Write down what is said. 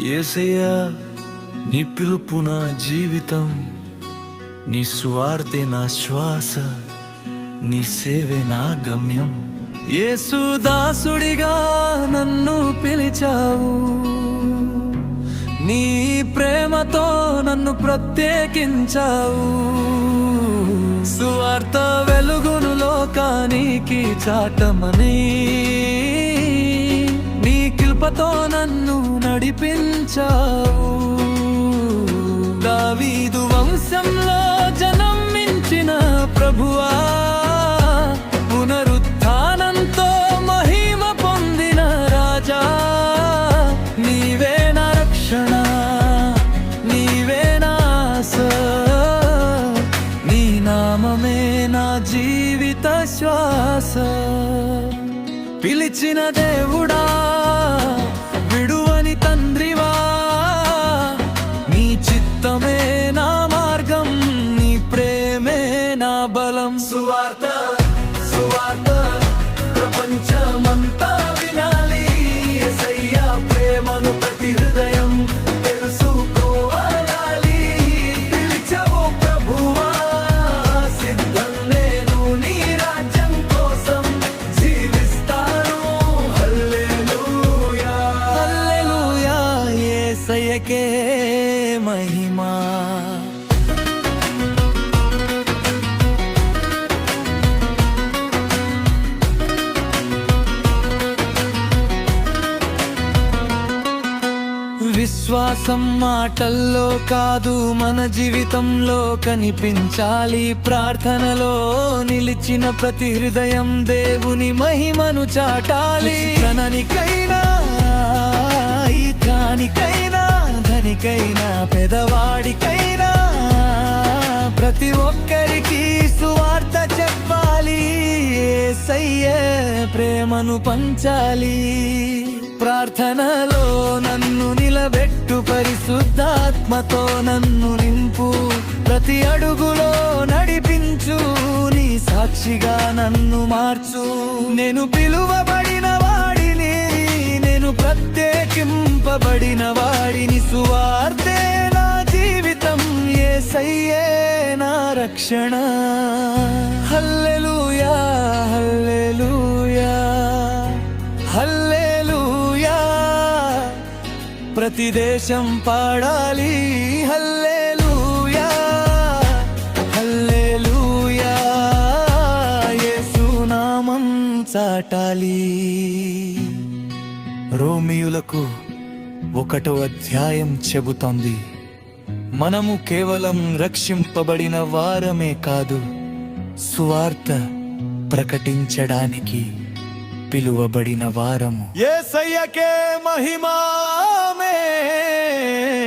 యేసయ్యా, నీ పిలుపు నా జీవితం, నీ స్వార్థే నా శ్వాస, నీ సేవే నా గమ్యం. యేసు దాసుడిగా నన్ను పిలిచావు, నీ ప్రేమతో నన్ను ప్రత్యేకించావు. సువార్త వెలుగును లోకానికి చాటమని నీ కృపతో నన్ను నడిపించావు. దావీదు వంశంలో జన్మించిన ప్రభువా, పునరుత్థానంతో మహిమ పొందిన రాజా, నీవే నా రక్షణ, నీవే నా ఆశ, నీ నామమే నా జీవిత శ్వాస. పిలిచిన దేవుడా, విడువని తండ్రివా, నీ చిత్తమే నా మార్గం, నీ ప్రేమే నా బలం. సువార్త సువార్త ప్రపంచమంతా వినాలి, యేసయ్యా ప్రేమను ప్రతి హృదయం తెలుసుకోవాలి. పిలిచావు ప్రభువా, సిద్ధం నేను నీ రాజ్యం కోసం జీవిస్తాను. హల్లెలూయా హల్లెలూయా, యేసయ్యకే మహిమా. విశ్వాసం మాటల్లో కాదు, మన జీవితంలో కనిపించాలి. ప్రార్థనలో నిలిచిన ప్రతి హృదయం దేవుని మహిమను చాటాలి. ధనికైనా ఇతనికైనా, ధనికైనా పెదవాడికైనా, ప్రతి ఒక్కరికి సువార్త చెప్పాలి. యేసయ్యే ప్రేమను పంచాలి. ప్రార్థనలో నన్ను నిలబెట్టు, పరిశుద్ధాత్మతో నన్ను నింపు, ప్రతి అడుగులో నడిపించు, నీ సాక్షిగా నన్ను మార్చు. నేను పిలువబడిన వాడిని, నేను ప్రత్యేకింపబడిన వాడిని. సువార్తే నా జీవితం, యేసయ్యే నా రక్షణ. హల్లెలూయా హల్లెలూయా హల్లెలూయా, ప్రతి దేశం పాడాలి. హల్లెలూయా హల్లెలూయా, యేసు నామం చాటాలి. రోమియులకు 1వ అధ్యాయం చెబుతోంది, మనము కేవలం రక్షింపబడిన వారమే కాదు, సువార్త ప్రకటించడానికి పిలువబడిన వారము. యేసయ్యకే మహిమ. ఆమేన్.